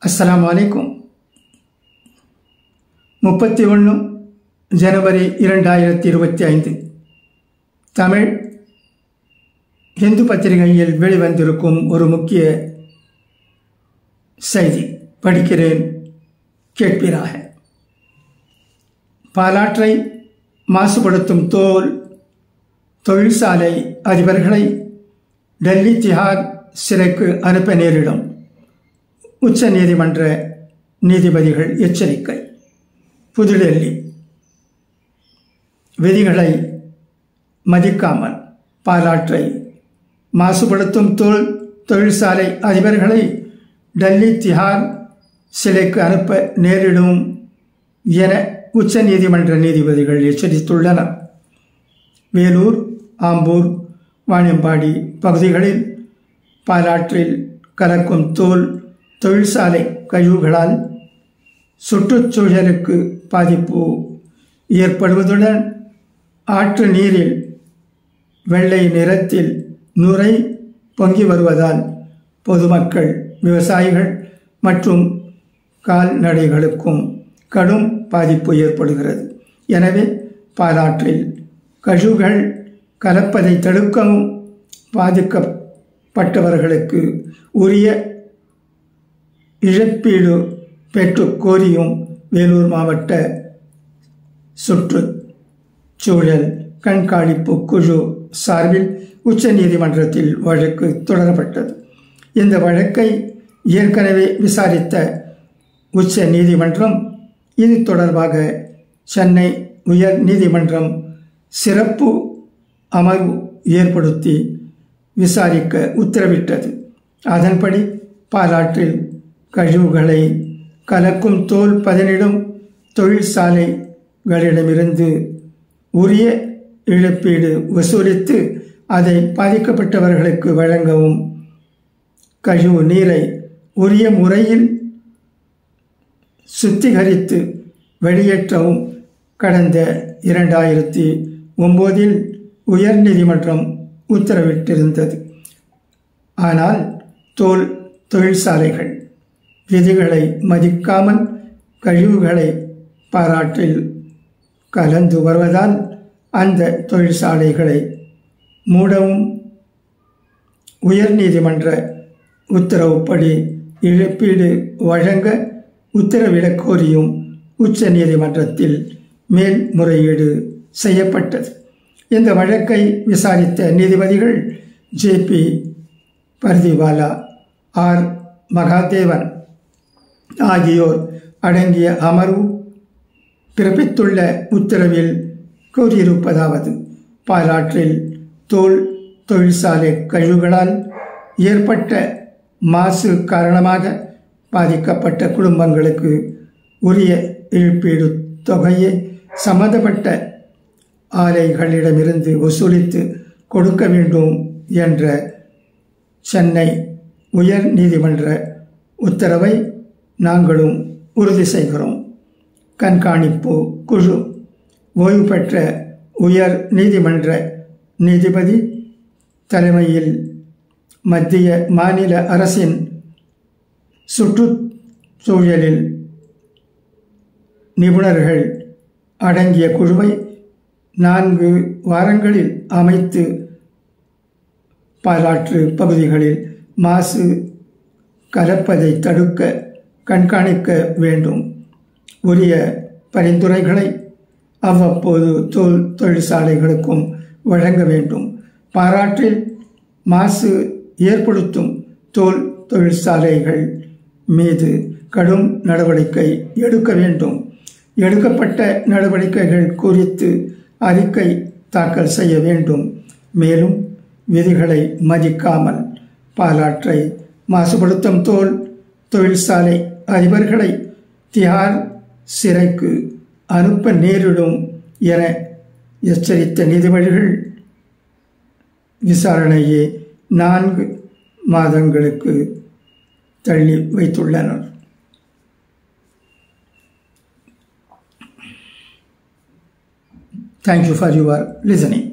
அஸ்ஸலாமு அலைக்கும். 31 ஜனவரி 2025 தமிழ் இந்து பத்திரிகையில் வெளிவந்திருக்கும் ஒரு முக்கிய செய்தி படிக்கிறேன், கேட்பீராக. பாலாற்றை மாசுபடுத்தும் தொழிற்சாலை அதிபர்களை டெல்லி திஹார் சிறைக்கு அனுப்ப நேரிடும். உச்ச நீதிமன்ற நீதிபதிகள் எச்சரிக்கை. புதுடெல்லி. விதிகளை மதிக்காமல் பாலாற்றை மாசுபடுத்தும் தொழிற்சாலை அதிபர்களை டெல்லி திஹார் சிறைக்கு அனுப்ப நேரிடும் என உச்ச நீதிமன்ற நீதிபதிகள் எச்சரித்துள்ளனர். வேலூர், ஆம்பூர், வாணியம்பாடி பகுதிகளில் பாலாற்றில் கலக்கும் தொழிற்சாலை கழிவுகளால் சுற்றுச்சூழலுக்கு பாதிப்பு ஏற்படுவதுடன் ஆற்று நீரில் வெள்ளை நிறத்தில் நுரை பொங்கி வருவதால் பொதுமக்கள், விவசாயிகள் மற்றும் கால்நடைகளுக்கும் கடும் பாதிப்பு ஏற்படுகிறது. எனவே பாலாற்றில் கழிவுகள் கலப்பதை தடுக்கவும் பாதிக்கப்பட்டவர்களுக்கு உரிய இழப்பீடு பெற்றுக் கோரியும் வேலூர் மாவட்ட சுற்றுச்சூழல் கண்காணிப்பு குழு சார்பில் உச்ச நீதிமன்றத்தில் வழக்கு தொடரப்பட்டது. இந்த வழக்கை ஏற்கனவே விசாரித்த உச்ச நீதிமன்றம் இது தொடர்பாக சென்னை உயர் நீதிமன்றம் சிறப்பு அமர்வு ஏற்படுத்தி விசாரிக்க உத்தரவிட்டது. அதன்படி பாலாற்றில் கழிவுகளை கலக்கும் தோல் பதனிடும் தொழிற்சாலைகளிடமிருந்து உரிய இழப்பீடு வசூலித்து அதை பாதிக்கப்பட்டவர்களுக்கு வழங்கவும், கழிவு நீரை உரிய முறையில் சுத்திகரித்து வெளியேற்றவும் கடந்த 2009 உயர் நீதிமன்றம் உத்தரவிட்டிருந்தது. ஆனால் தொழிற்சாலைகள் விதிகளை மதிக்காமல் கழிவுகளை பாலாற்றில் கலந்து வருவதால் அந்த தொழிற்சாலைகளை மூடவும் உயர் நீதிமன்ற உத்தரவுப்படி இழப்பீடு வழங்க உத்தரவிடக் கோரியும் உச்ச நீதிமன்றத்தில் மேல்முறையீடு செய்யப்பட்டது. இந்த வழக்கை விசாரித்த நீதிபதிகள் ஜே.பி. பர்திவாலா, ஆர். மகாதேவன் ஆகியோர் அடங்கிய அமர்வு பிறப்பித்துள்ள உத்தரவில் கூறியிருப்பதாவது: பாலாற்றில் தொழிற்சாலை கழிவுகளால் ஏற்பட்ட மாசு காரணமாக பாதிக்கப்பட்ட குடும்பங்களுக்கு உரிய இழப்பீடு தொகையை சம்பந்தப்பட்ட ஆலைகளிடமிருந்து வசூலித்து கொடுக்க வேண்டும் என்ற சென்னை உயர் நீதிமன்ற உத்தரவை நாங்களும் உறுதி செய்கிறோம். கண்காணிப்பு குழு ஓய்வு பெற்ற உயர் நீதிமன்ற நீதிபதி தலைமையில் மத்திய மாநில அரசின் சுற்றுச்சூழலில் நிபுணர்கள் அடங்கிய குழுவை 4 வாரங்களில் அமைத்து பாலாற்று பகுதிகளில் மாசு கலப்பதை தடுக்க கண்காணிக்க வேண்டும். உரிய பரிந்துரைகளை அவ்வப்போது தொழிற்சாலைகளுக்கும் வழங்க வேண்டும். பாலாற்றில் மாசு ஏற்படுத்தும் தொழிற்சாலைகள் மீது கடும் நடவடிக்கை எடுக்க வேண்டும். எடுக்கப்பட்ட நடவடிக்கைகள் குறித்து அறிக்கை தாக்கல் செய்ய வேண்டும். மேலும் விதிகளை மதிக்காமல் பாலாற்றை மாசுபடுத்தும் தொழிற்சாலை அதிபர்களை திஹார் சிறைக்கு அனுப்ப நேரிடும் என எச்சரித்த நீதிபதிகள் விசாரணையை 4 மாதங்களுக்கு தள்ளி வைத்துள்ளனர். Thank you for your listening.